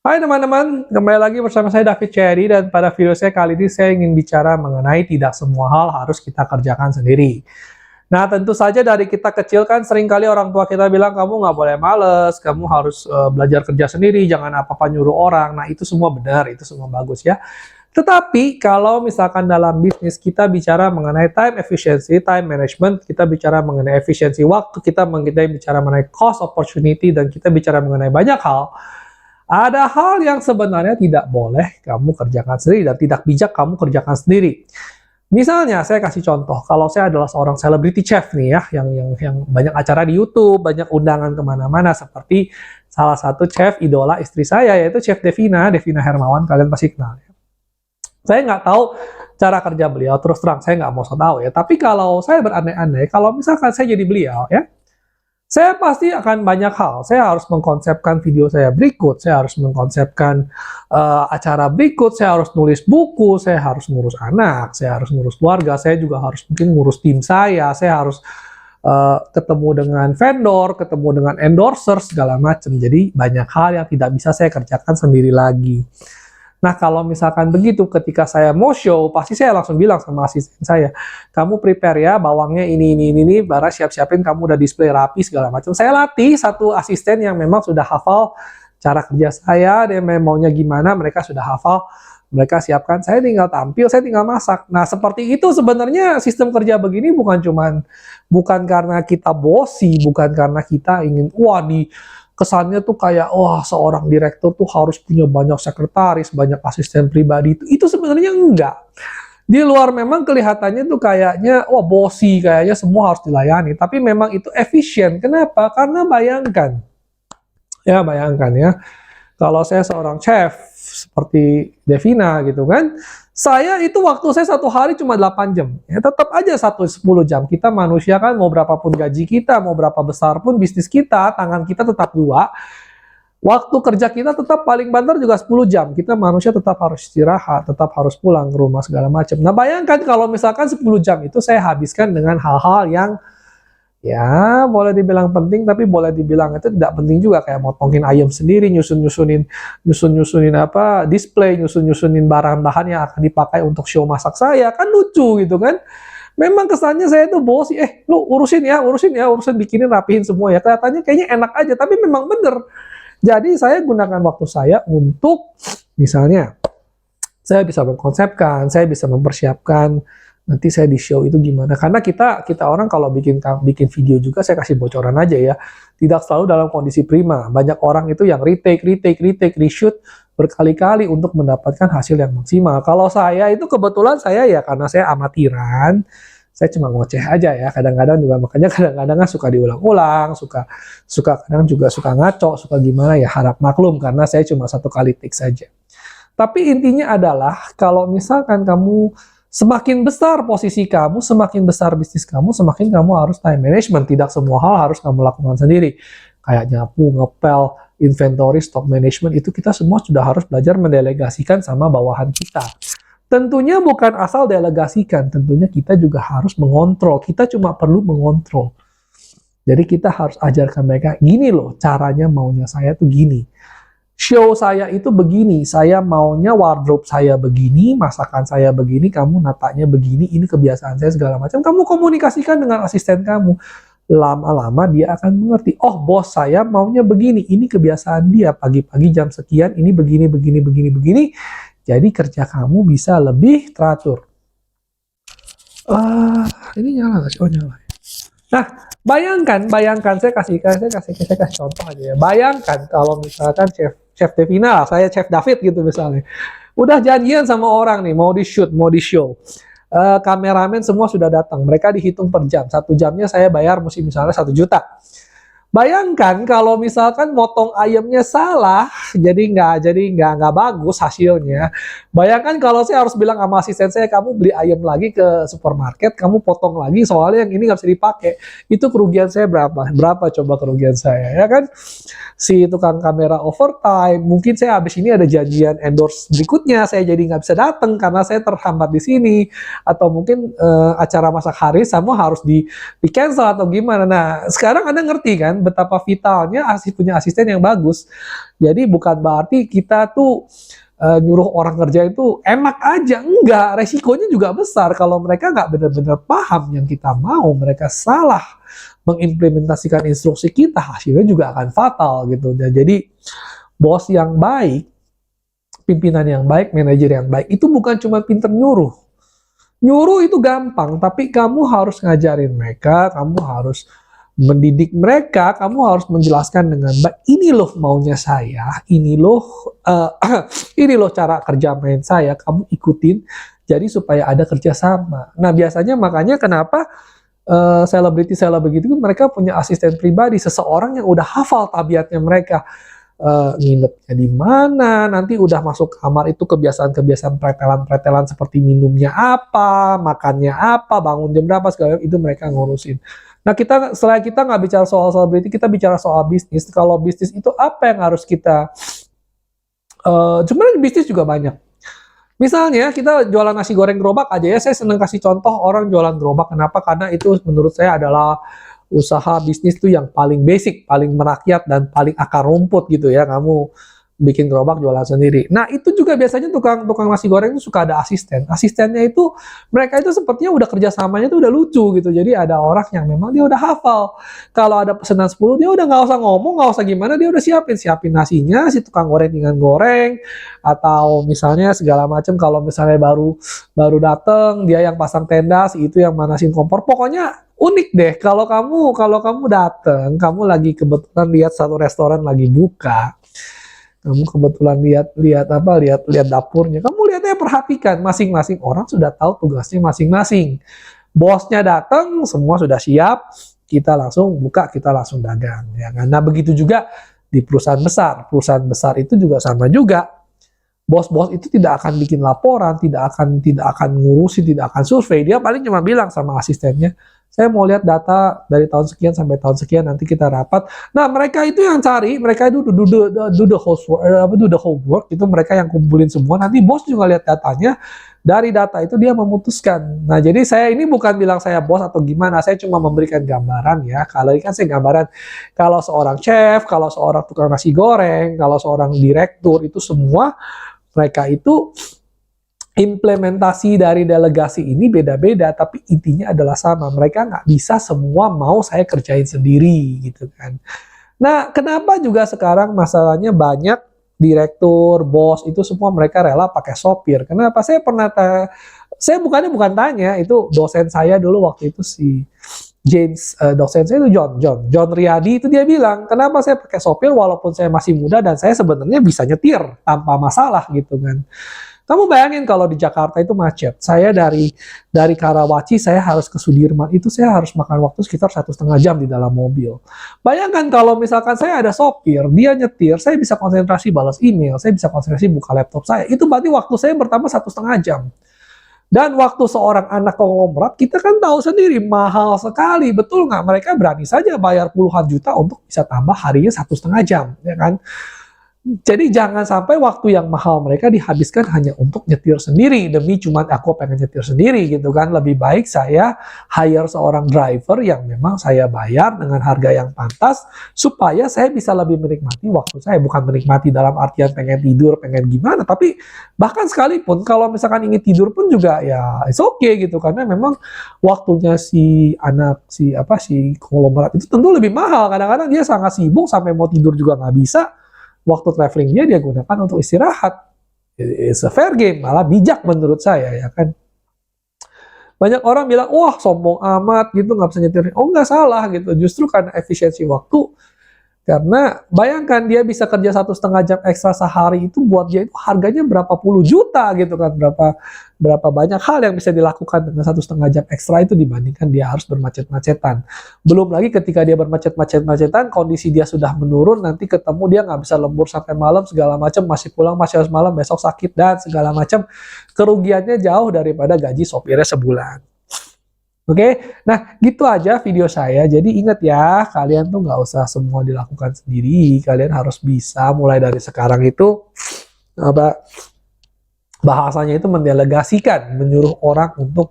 Hai teman-teman, kembali lagi bersama saya David Cherry dan pada video saya kali ini saya ingin bicara mengenai tidak semua hal harus kita kerjakan sendiri. Nah tentu saja dari kita kecil kan seringkali orang tua kita bilang kamu nggak boleh males, kamu harus belajar kerja sendiri, jangan apa-apa nyuruh orang. Nah itu semua benar, itu semua bagus ya. Tetapi kalau misalkan dalam bisnis kita bicara mengenai time efficiency, time management, kita bicara mengenai efisiensi waktu, kita bicara mengenai cost opportunity, dan kita bicara mengenai banyak hal, ada hal yang sebenarnya tidak boleh kamu kerjakan sendiri dan tidak bijak kamu kerjakan sendiri. Misalnya, saya kasih contoh, kalau saya adalah seorang celebrity chef nih ya, yang banyak acara di YouTube, banyak undangan kemana-mana, seperti salah satu chef idola istri saya, yaitu Chef Devina Hermawan, kalian pasti kenal. Saya nggak tahu cara kerja beliau, terus terang, saya nggak mau so tahu ya. Tapi kalau saya berandai-andai, kalau misalkan saya jadi beliau ya, saya pasti akan banyak hal. Saya harus mengkonsepkan video saya berikut, saya harus mengkonsepkan acara berikut, saya harus nulis buku, saya harus ngurus anak, saya harus ngurus keluarga, saya juga harus mungkin ngurus tim saya harus ketemu dengan vendor, ketemu dengan endorser, segala macam. Jadi banyak hal yang tidak bisa saya kerjakan sendiri lagi. Nah, kalau misalkan begitu, ketika saya mau show, pasti saya langsung bilang sama asisten saya, kamu prepare ya, bawangnya ini, barang siap-siapin, kamu udah display rapi, segala macam. Saya latih satu asisten yang memang sudah hafal cara kerja saya, dia maunya gimana, mereka sudah hafal, mereka siapkan, saya tinggal tampil, saya tinggal masak. Nah, seperti itu sebenarnya sistem kerja begini bukan karena kita bosi, bukan karena kita ingin, kesannya tuh kayak seorang direktur tuh harus punya banyak sekretaris, banyak asisten pribadi. Itu sebenarnya enggak. Di luar memang kelihatannya tuh kayaknya bosi, kayaknya semua harus dilayani, tapi memang itu efisien. Kenapa? Karena bayangkan ya, kalau saya seorang chef seperti Devina gitu kan, saya itu waktu saya satu hari cuma 8 jam. Ya tetap aja 10 jam. Kita manusia kan, mau berapapun gaji kita, mau berapa besar pun bisnis kita, tangan kita tetap dua. Waktu kerja kita tetap paling banter juga 10 jam. Kita manusia tetap harus istirahat, tetap harus pulang ke rumah segala macam. Nah, bayangkan kalau misalkan 10 jam itu saya habiskan dengan hal-hal yang ya boleh dibilang penting, tapi boleh dibilang itu tidak penting juga, kayak motongin ayam sendiri, nyusun-nyusunin apa display, nyusun-nyusunin bahan-bahan yang akan dipakai untuk show masak saya, kan lucu gitu kan. Memang kesannya saya itu bosi, lu urusin bikinin, rapihin semua ya, kelihatannya kayaknya enak aja, tapi memang bener. Jadi saya gunakan waktu saya untuk, misalnya saya bisa mengkonsepkan, saya bisa mempersiapkan nanti saya di show itu gimana. Karena kita orang kalau bikin video juga, saya kasih bocoran aja ya, tidak selalu dalam kondisi prima. Banyak orang itu yang retake, reshoot berkali-kali untuk mendapatkan hasil yang maksimal. Kalau saya itu kebetulan saya ya, karena saya amatiran, saya cuma ngoceh aja ya. Kadang-kadang juga, makanya kadang-kadang suka diulang-ulang, suka kadang juga suka ngaco, suka gimana ya, harap maklum karena saya cuma satu kali take saja. Tapi intinya adalah, kalau misalkan kamu semakin besar posisi kamu, semakin besar bisnis kamu, semakin kamu harus time management. Tidak semua hal harus kamu lakukan sendiri. Kayak nyapu, ngepel, inventory, stock management, itu kita semua sudah harus belajar mendelegasikan sama bawahan kita. Tentunya bukan asal delegasikan, tentunya kita juga harus mengontrol. Kita cuma perlu mengontrol. Jadi kita harus ajarkan mereka, gini loh caranya, maunya saya tuh gini. Show saya itu begini, saya maunya wardrobe saya begini, masakan saya begini, kamu natanya begini, ini kebiasaan saya segala macam. Kamu komunikasikan dengan asisten kamu. Lama-lama dia akan mengerti, bos saya maunya begini, ini kebiasaan dia, pagi-pagi jam sekian, ini begini. Jadi kerja kamu bisa lebih teratur. Ini nyala nggak sih? Oh, nyala. Nah, bayangkan, saya kasih contoh aja ya. Bayangkan kalau misalkan Chef Devina, saya Chef David gitu misalnya, udah janjian sama orang nih, mau di shoot, mau di show. Kameramen semua sudah datang, mereka dihitung per jam. 1 jamnya saya bayar mesti misalnya 1 juta. Bayangkan kalau misalkan motong ayamnya salah, jadi nggak bagus hasilnya. Bayangkan kalau saya harus bilang sama asisten saya, kamu beli ayam lagi ke supermarket, kamu potong lagi, soalnya yang ini nggak bisa dipakai. Itu kerugian saya berapa? Berapa coba kerugian saya, ya kan? Si tukang kamera overtime, mungkin saya habis ini ada janjian endorse berikutnya, saya jadi nggak bisa datang karena saya terhambat di sini. Atau mungkin acara masak hari sama harus di cancel atau gimana. Nah, sekarang Anda ngerti kan betapa vitalnya punya asisten yang bagus. Jadi bukan berarti kita tuh nyuruh orang kerja itu enak aja, enggak, resikonya juga besar kalau mereka nggak benar-benar paham yang kita mau, mereka salah mengimplementasikan instruksi kita, hasilnya juga akan fatal gitu. Dan jadi bos yang baik, pimpinan yang baik, manajer yang baik itu bukan cuma pinter nyuruh. Nyuruh itu gampang, tapi kamu harus ngajarin mereka, kamu harus mendidik mereka, kamu harus menjelaskan dengan baik, ini loh maunya saya, ini loh ini loh cara kerja main saya, kamu ikutin, jadi supaya ada kerjasama. Nah biasanya makanya kenapa selebriti-selebriti itu mereka punya asisten pribadi, seseorang yang udah hafal tabiatnya mereka, nginepnya di mana, nanti udah masuk kamar itu kebiasaan-kebiasaan pretelan-pretelan seperti minumnya apa, makannya apa, bangun jam berapa, segala itu mereka ngurusin. Nah setelah kita nggak bicara soal selebriti, kita bicara soal bisnis. Kalau bisnis itu apa yang harus kita, sebenarnya bisnis juga banyak. Misalnya kita jualan nasi goreng gerobak aja ya, saya senang kasih contoh orang jualan gerobak. Kenapa? Karena itu menurut saya adalah usaha bisnis tuh yang paling basic, paling merakyat, dan paling akar rumput gitu ya. Kamu bikin gerobak jualan sendiri. Nah itu juga biasanya tukang nasi goreng itu suka ada asisten. Asistennya itu mereka itu sepertinya udah kerjasamanya itu udah lucu gitu. Jadi ada orang yang memang dia udah hafal. Kalau ada pesanan 10 dia udah nggak usah ngomong, nggak usah gimana, dia udah siapin nasinya, si tukang goreng tinggal goreng, atau misalnya segala macam. Kalau misalnya baru dateng dia yang pasang tenda, si itu yang manasin kompor. Pokoknya unik deh kalau kamu dateng, kamu lagi kebetulan lihat satu restoran lagi buka. Kamu kebetulan lihat dapurnya. Kamu lihatnya, perhatikan, masing-masing orang sudah tahu tugasnya masing-masing. Bosnya datang, semua sudah siap, kita langsung buka, kita langsung dagang. Ya kan? Nah begitu juga di perusahaan besar. Perusahaan besar itu juga sama juga. Bos-bos itu tidak akan bikin laporan, tidak akan ngurusin, tidak akan survei. Dia paling cuma bilang sama asistennya, saya mau lihat data dari tahun sekian sampai tahun sekian, nanti kita rapat. Nah mereka itu yang cari, mereka itu do the homework, itu mereka yang kumpulin semua. Nanti bos juga lihat datanya, dari data itu dia memutuskan. Nah jadi saya ini bukan bilang saya bos atau gimana, saya cuma memberikan gambaran ya. Kalau ini kan saya gambaran, kalau seorang chef, kalau seorang tukang nasi goreng, kalau seorang direktur, itu semua mereka itu implementasi dari delegasi ini beda-beda, tapi intinya adalah sama. Mereka nggak bisa semua mau saya kerjain sendiri gitu kan. Nah, kenapa juga sekarang masalahnya banyak direktur, bos itu semua mereka rela pakai sopir. Kenapa? Saya bukan tanya, itu dosen saya dulu waktu itu si James, dosen saya itu John Riyadi, itu dia bilang, kenapa saya pakai sopir walaupun saya masih muda dan saya sebenarnya bisa nyetir tanpa masalah gitu kan. Kamu bayangin kalau di Jakarta itu macet. Saya dari Karawaci saya harus ke Sudirman, itu saya harus makan waktu sekitar 1,5 jam di dalam mobil. Bayangkan kalau misalkan saya ada sopir, dia nyetir, saya bisa konsentrasi balas email, saya bisa konsentrasi buka laptop saya. Itu berarti waktu saya bertambah 1,5 jam. Dan waktu seorang anak konglomerat, kita kan tahu sendiri mahal sekali, betul nggak? Mereka berani saja bayar puluhan juta untuk bisa tambah harinya 1,5 jam, ya kan? Jadi jangan sampai waktu yang mahal mereka dihabiskan hanya untuk nyetir sendiri, demi cuma aku pengen nyetir sendiri gitu kan. Lebih baik saya hire seorang driver yang memang saya bayar dengan harga yang pantas, supaya saya bisa lebih menikmati waktu saya. Bukan menikmati dalam artian pengen tidur, pengen gimana, tapi bahkan sekalipun kalau misalkan ingin tidur pun juga ya it's okay gitu, karena memang waktunya si konglomerat itu tentu lebih mahal. Kadang-kadang dia sangat sibuk sampai mau tidur juga nggak bisa. Waktu traveling dia gunakan untuk istirahat. It's a fair game, malah bijak menurut saya ya kan. Banyak orang bilang, wah sombong amat gitu, nggak bisa nyetir. Oh nggak salah gitu, justru karena efisiensi waktu. Karena bayangkan dia bisa kerja 1,5 jam ekstra sehari, itu buat dia itu harganya berapa puluh juta gitu kan, berapa banyak hal yang bisa dilakukan dengan 1,5 jam ekstra itu dibandingkan dia harus bermacet-macetan. Belum lagi ketika dia bermacet-macetan, kondisi dia sudah menurun, nanti ketemu dia nggak bisa lembur sampai malam segala macam, masih pulang masih harus malam, besok sakit dan segala macam. Kerugiannya jauh daripada gaji sopirnya sebulan. Oke, nah gitu aja video saya. Jadi ingat ya, kalian tuh nggak usah semua dilakukan sendiri. Kalian harus bisa mulai dari sekarang itu bahasanya itu mendelegasikan, menyuruh orang untuk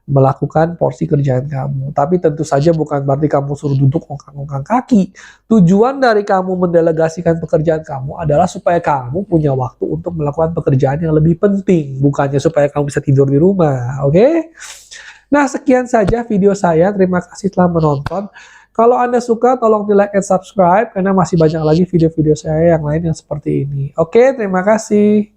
melakukan porsi kerjaan kamu. Tapi tentu saja bukan berarti kamu suruh duduk ongkang-ongkang kaki. Tujuan dari kamu mendelegasikan pekerjaan kamu adalah supaya kamu punya waktu untuk melakukan pekerjaan yang lebih penting, bukannya supaya kamu bisa tidur di rumah, oke? Nah, sekian saja video saya. Terima kasih telah menonton. Kalau Anda suka, tolong di like and subscribe, karena masih banyak lagi video-video saya yang lain yang seperti ini. Oke, terima kasih.